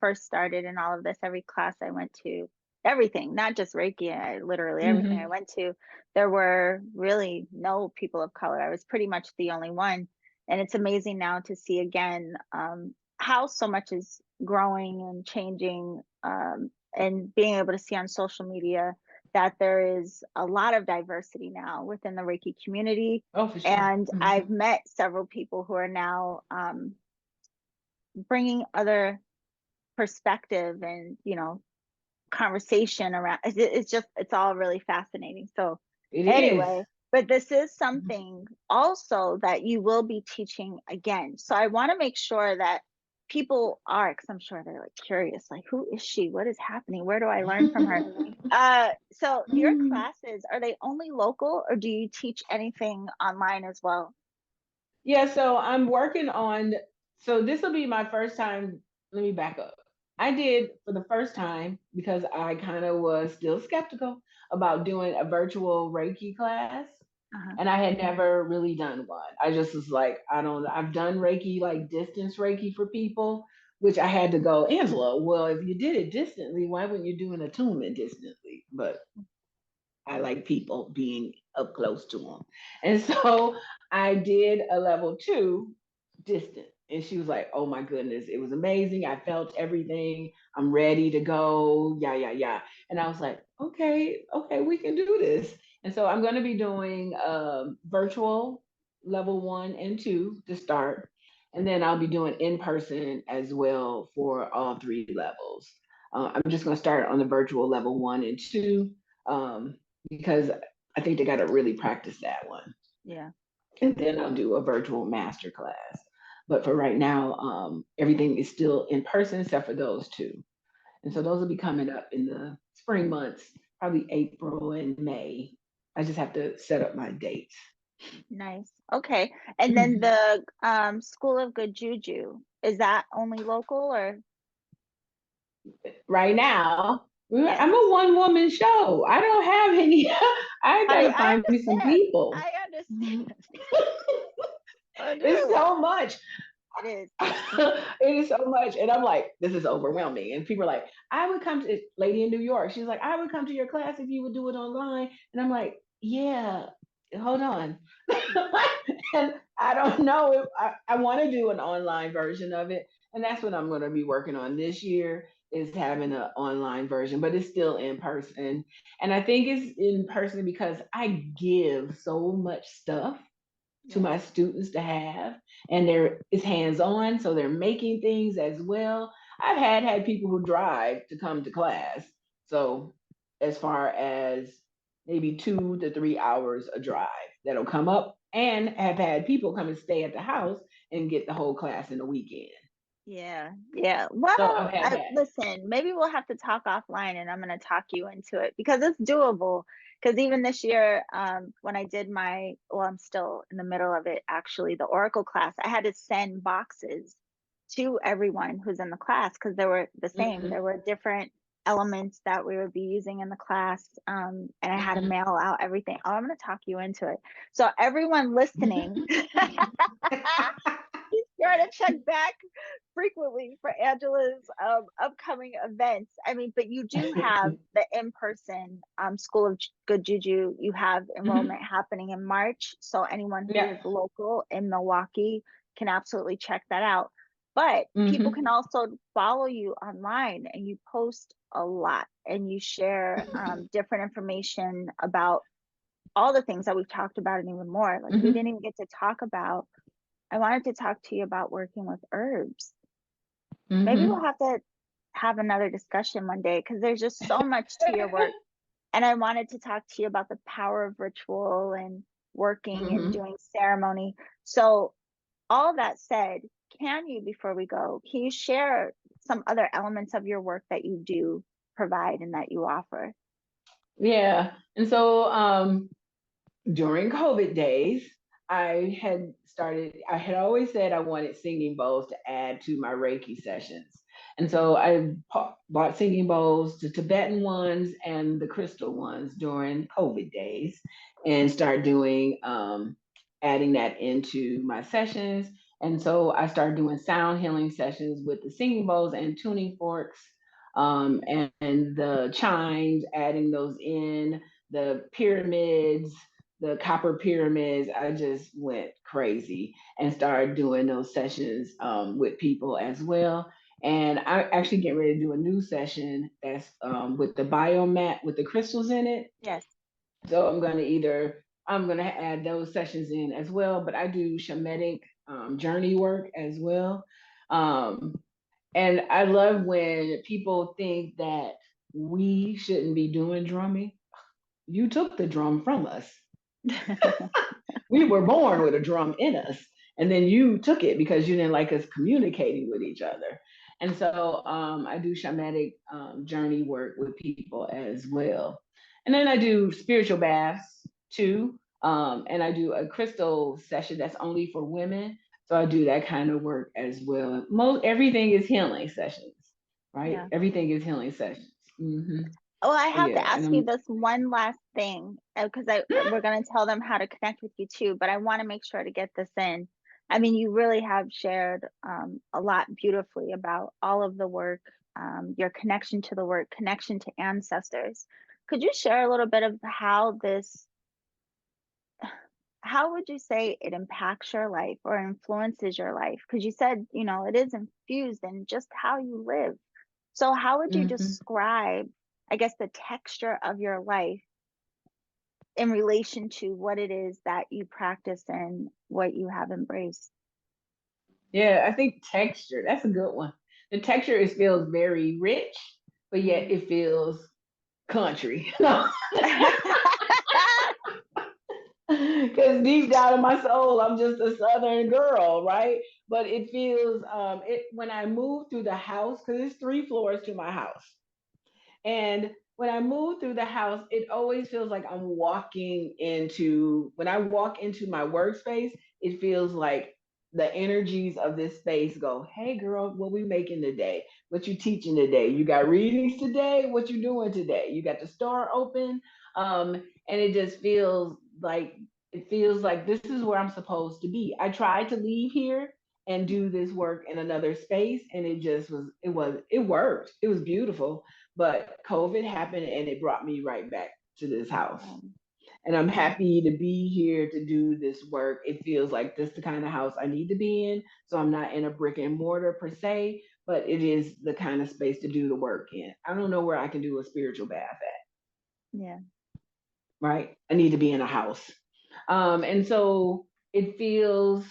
first started in all of this, every class I went to, everything, not just Reiki, literally everything I went to, there were really no people of color. I was pretty much the only one. And it's amazing now to see again how so much is growing and changing, and being able to see on social media that there is a lot of diversity now within the Reiki community. Oh, for sure. And I've met several people who are now bringing other perspective and, conversation around. It's all really fascinating. So anyway, but this is something also that you will be teaching again. So I want to make sure that people are, because I'm sure they're like curious, like, who is she? What is happening? Where do I learn from her? So your classes, are they only local, or do you teach anything online as well? Yeah, so I'm working on, so this will be my first time. Let me back up. I did for the first time because I kind of was still skeptical about doing a virtual Reiki class. And I had never really done one. I just was like, I've done Reiki, like distance Reiki for people, which I had to go, Angela, well, if you did it distantly, why wouldn't you do an attunement distantly? But I like people being up close to them. And so I did a level 2 distant. And she was like, oh my goodness, it was amazing. I felt everything. I'm ready to go. Yeah, yeah, yeah. And I was like, okay, we can do this. And so I'm going to be doing virtual level 1 and 2 to start. And then I'll be doing in person as well for all 3 levels. I'm just going to start on the virtual level 1 and 2. Because I think they got to really practice that one. Yeah. And then I'll do a virtual master class. But for right now, everything is still in person except for those 2. And so those will be coming up in the spring months, probably April and May. I just have to set up my dates. Nice. Okay. And then the School of Good Juju, is that only local or? Right now, I'm a one-woman show. I don't have any. I gotta find me some people. I understand. It's so much. It is. It is so much. And I'm like, this is overwhelming. And people are like, I would come to lady in New York. She's like, I would come to your class if you would do it online. And I'm like, yeah, hold on. And I don't know if I want to do an online version of it. And that's what I'm going to be working on this year is having an online version, but it's still in person. And I think it's in person because I give so much stuff to Yeah. my students to have, and it's hands on, so they're making things as well. I've had people who drive to come to class, so as far as maybe 2 to 3 hours a drive that'll come up, and have had people come and stay at the house and get the whole class in a weekend. Yeah, yeah. So I've Well, had that. listen, maybe we'll have to talk offline and I'm going to talk you into it because it's doable. Because even this year, when I did well, I'm still in the middle of it actually, the Oracle class, I had to send boxes to everyone who's in the class because they were the same. Hmm. There were different elements that we would be using in the class. And I had to Hmm. mail out everything. Oh, I'm going to talk you into it. So everyone listening, be sure to check back frequently for Angela's upcoming events. I mean, but you do have the in-person School of Good Juju. You have Hmm. enrollment happening in March. So anyone who Yeah. is local in Milwaukee can absolutely check that out. But people Hmm. can also follow you online and you post a lot and you share different information about all the things that we've talked about and even more. Like we Hmm. didn't even get to talk about I wanted to talk to you about working with herbs. Maybe we'll Hmm. have to have another discussion one day because there's just so much to your work. And I wanted to talk to you about the power of ritual and working and Hmm. doing ceremony. So, all that said, can you, before we go, can you share some other elements of your work that you do provide and that you offer? Yeah. And so during COVID days, I had always said I wanted singing bowls to add to my Reiki sessions. And so I bought singing bowls, the Tibetan ones and the crystal ones during COVID days, and start doing, adding that into my sessions. And so I started doing sound healing sessions with the singing bowls and tuning forks, and the chimes, adding those in, the pyramids, the copper pyramids. I just went crazy and started doing those sessions, with people as well. And I actually get ready to do a new session that's, with the biomat with the crystals in it. Yes. So I'm gonna add those sessions in as well. But I do shamanic, journey work as well. Um, and I love when people think that we shouldn't be doing drumming. You took the drum from us. We were born with a drum in us, and then you took it because you didn't like us communicating with each other. And so, I do shamanic, journey work with people as well. And then I do spiritual baths too. And I do a crystal session that's only for women. So I do that kind of work as well. Most everything is healing sessions, right? Yeah. Everything is healing sessions. Hmm. Well, I So have to yeah, ask you and this one last thing because I we're going to tell them how to connect with you too, but I want to make sure to get this in. I mean, you really have shared a lot beautifully about all of the work, your connection to the work, connection to ancestors. Could you share a little bit of how would you say it impacts your life or influences your life? Because you said, it is infused in just how you live. So how would you mhm. describe, I guess, the texture of your life in relation to what it is that you practice and what you have embraced? Yeah, I think texture, that's a good one. The texture is feels very rich, but yet Mm. it feels country. Because deep down in my soul, I'm just a Southern girl, right? But it feels, it when I move through the house, because it's 3 floors to my house. And when I move through the house, it always feels like when I walk into my workspace, it feels like the energies of this space go, hey girl, what we making today? What you teaching today? You got readings today? What you doing today? You got the store open? And it just feels like this is where I'm supposed to be. I tried to leave here and do this work in another space. And it worked. It was beautiful. But COVID happened and it brought me right back to this house. And I'm Yeah. happy to be here to do this work. It feels like this is the kind of house I need to be in. So I'm not in a brick and mortar per se, but it is the kind of space to do the work in. I don't know where I can do a spiritual bath at, Yeah. right? I need to be in a house. And so it feels,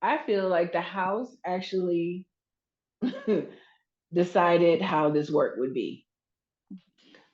I feel like the house actually decided how this work would be.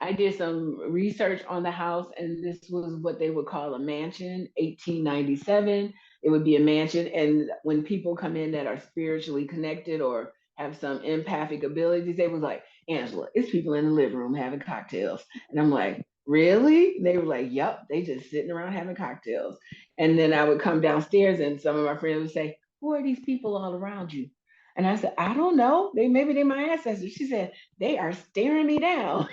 I did some research on the house, and this was what they would call a mansion, 1897. It would be a mansion. And when people come in that are spiritually connected or have some empathic abilities, they was like, Angela, it's people in the living room having cocktails. And I'm like, really? They were like, yep, they just sitting around having cocktails. And then I would come downstairs, and some of my friends would say, who are these people all around you? And I said, I don't know. Maybe they're my ancestors. She said, they are staring me down,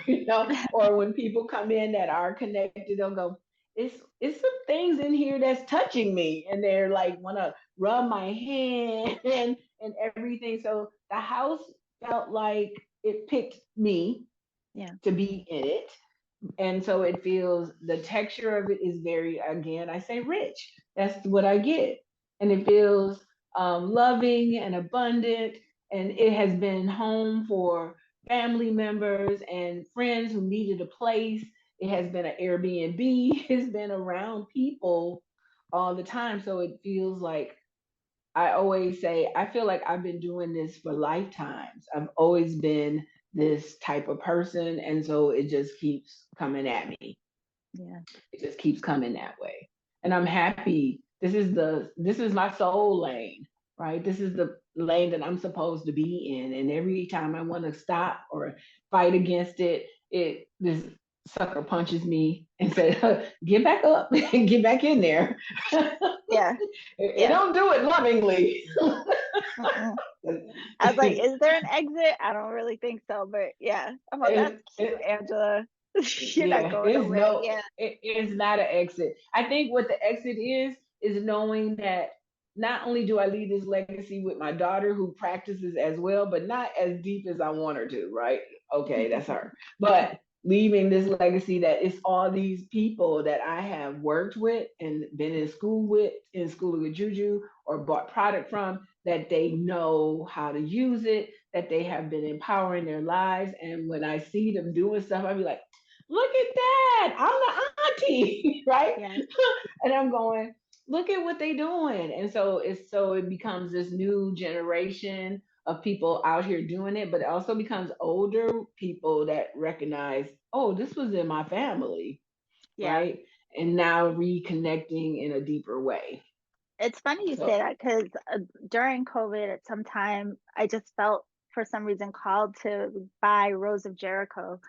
or when people come in that are connected, they'll go, it's some things in here that's touching me. And they're like, wanna rub my hand and everything. So the house felt like it picked me Yeah. to be in it. And so it feels, the texture of it is very, again, I say rich. That's what I get. And it feels loving and abundant. And it has been home for family members and friends who needed a place. It has been an Airbnb. It's been around people all the time. So it feels like, I always say, I feel like I've been doing this for lifetimes. I've always been this type of person. And so it just keeps coming at me. Yeah. It just keeps coming that way. And I'm happy. This is my soul lane, right? This is the lane that I'm supposed to be in. And every time I want to stop or fight against it, this sucker punches me and says, get back up, get back in there. Yeah. It Yeah. don't do it lovingly. Mm-mm. I was like, is there an exit? I don't really think so, but yeah. I'm like, that's it, cute, it, Angela. You're not yeah, going it's nowhere. no, Yeah. it is not an exit. I think what the exit is knowing that not only do I leave this legacy with my daughter who practices as well, but not as deep as I want her to, right? Okay, that's her. But leaving this legacy that it's all these people that I have worked with and been in school with, in School of Good Juju, or bought product from, that they know how to use it, that they have been empowering their lives. And when I see them doing stuff, I'll be like, look at that. I'm the auntie, right? Yeah. And I'm going, look at what they doing. And so it becomes this new generation of people out here doing it, but it also becomes older people that recognize, oh, this was in my family, Yeah. right? And now reconnecting in a deeper way. It's funny you So, say that because during COVID, at some time, I just felt for some reason called to buy Rose of Jericho,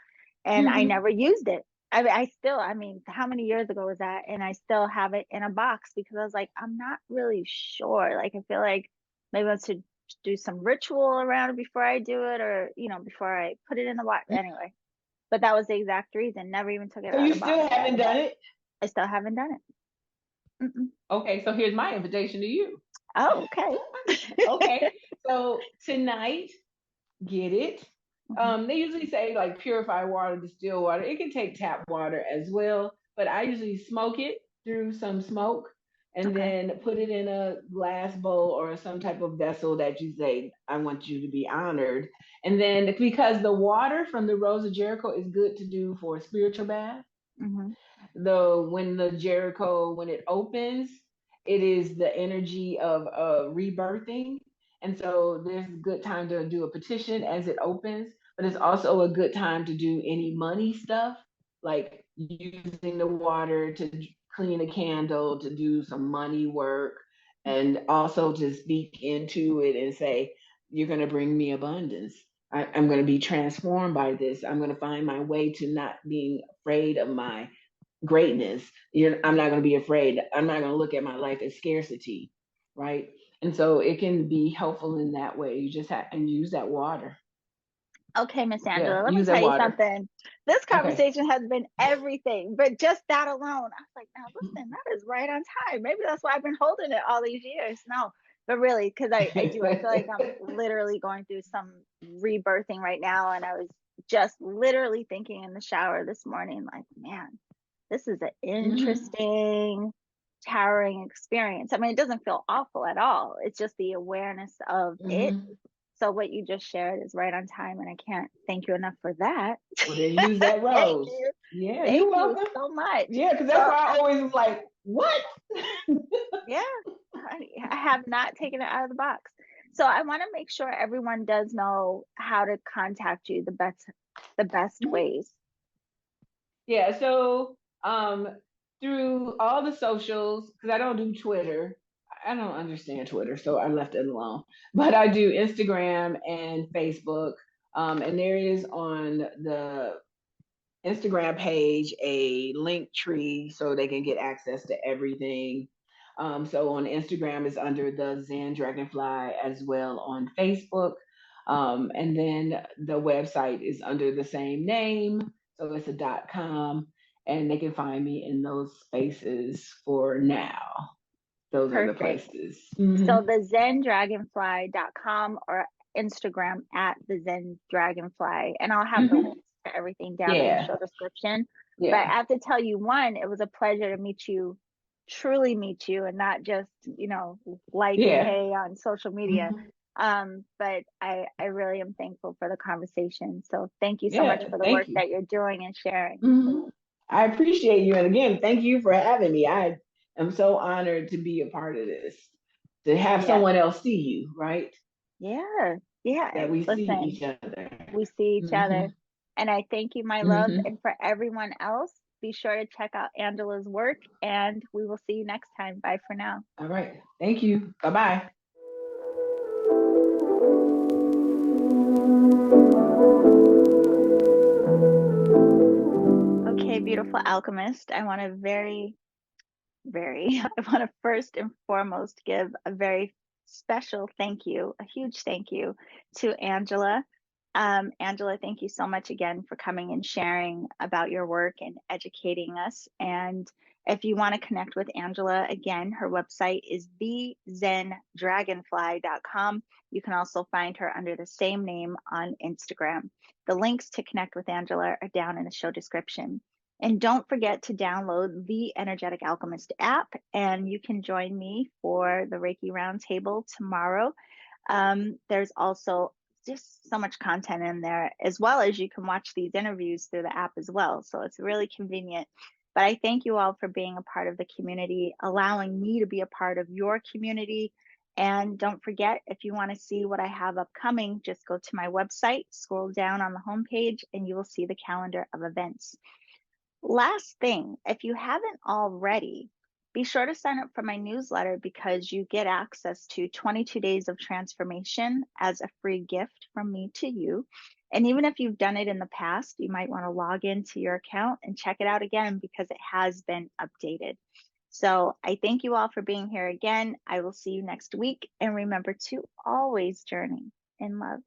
and I mhm. never used it. I mean, how many years ago was that? And I still have it in a box because I was like, I'm not really sure. Like, I feel like maybe I should do some ritual around it before I do it, or before I put it in the water. Anyway, but that was the exact reason. Never even took it So out you of the box. still haven't done it? I still haven't done it. Mm-mm. Okay, so here's my invitation to you. Oh, okay. Okay, so tonight, get it. Mhm. They usually say like purified water, distilled water. It can take tap water as well, but I usually smoke it through some smoke and Okay. then put it in a glass bowl or some type of vessel that you say, I want you to be honored. And then because the water from the Rose of Jericho is good to do for a spiritual bath, Hmm. when the Jericho, when it opens, it is the energy of rebirthing. And so there's a good time to do a petition as it opens, but it's also a good time to do any money stuff, like using the water to clean a candle, to do some money work, and also to speak into it and say, you're going to bring me abundance. I'm going to be transformed by this. I'm going to find my way to not being afraid of my greatness. I'm not going to be afraid. I'm not going to look at my life as scarcity, right? And so it can be helpful in that way. You just have and use that water. Okay, Miss Yeah, Angela, let me use that tell you water. something. This Okay. conversation has been everything, but just that alone, I was like, now listen, that is right on time. Maybe that's why I've been holding it all these years. No, But really, because I do, I feel like I'm literally going through some rebirthing right now. And I was just literally thinking in the shower this morning, like, man, this is an Mhm. interesting, towering experience. I mean, it doesn't feel awful at all. It's just the awareness of it. Mhm. So what you just shared is right on time, and I can't thank you enough for that. Well, then use that Thank rose. you. Yeah, you're Thank you welcome. so much. Yeah, because that's So why I always was like, what? yeah, I have not taken it out of the box. So I want to make sure everyone does know how to contact you the best Mhm. ways. Yeah, so through all the socials, because I don't do Twitter. I don't understand Twitter, so I left it alone. But I do Instagram and Facebook. And there is on the Instagram page a link tree so they can get access to everything. So on Instagram is under the Zen Dragonfly, as well on Facebook. And then the website is under the same name. So it's a .com, and they can find me in those spaces for now. Those are the Perfect. places. So the zendragonfly.com or Instagram at the Zen Dragonfly. And I'll have the Hmm. links to everything down in the Yeah, show description. But I yeah, have to tell you, one, it was a pleasure to meet you, truly meet you, and not just, like and yeah. hey on social media. Mhm. But I really am thankful for the conversation. So thank you so much Yeah, for the work thank you. that you're doing and sharing. Mhm. I appreciate you. And again, thank you for having me. I am so honored to be a part of this, to have Yeah. someone else see you, right? Yeah. Yeah. That we see Listen, each other. we see each Hmm. other. And I thank you, my love. Hmm. And for everyone else, be sure to check out Angela's work, and we will see you next time. Bye for now. All right. Thank you. Bye bye. Okay, beautiful alchemist. I want to I want to first and foremost give a very special thank you, a huge thank you to Angela. Angela, thank you so much again for coming and sharing about your work and educating us. And if you want to connect with Angela, again, her website is thezendragonfly.com. You can also find her under the same name on Instagram. The links to connect with Angela are down in the show description. And don't forget to download the Energetic Alchemist app, and you can join me for the Reiki Roundtable tomorrow. There's also just so much content in there, as well as you can watch these interviews through the app as well. So it's really convenient. But I thank you all for being a part of the community, allowing me to be a part of your community. And don't forget, if you want to see what I have upcoming, just go to my website, scroll down on the homepage, and you will see the calendar of events. Last thing, if you haven't already, be sure to sign up for my newsletter because you get access to 22 days of transformation as a free gift from me to you. And even if you've done it in the past, you might want to log into your account and check it out again because it has been updated. So I thank you all for being here again. I will see you next week. And remember to always journey in love.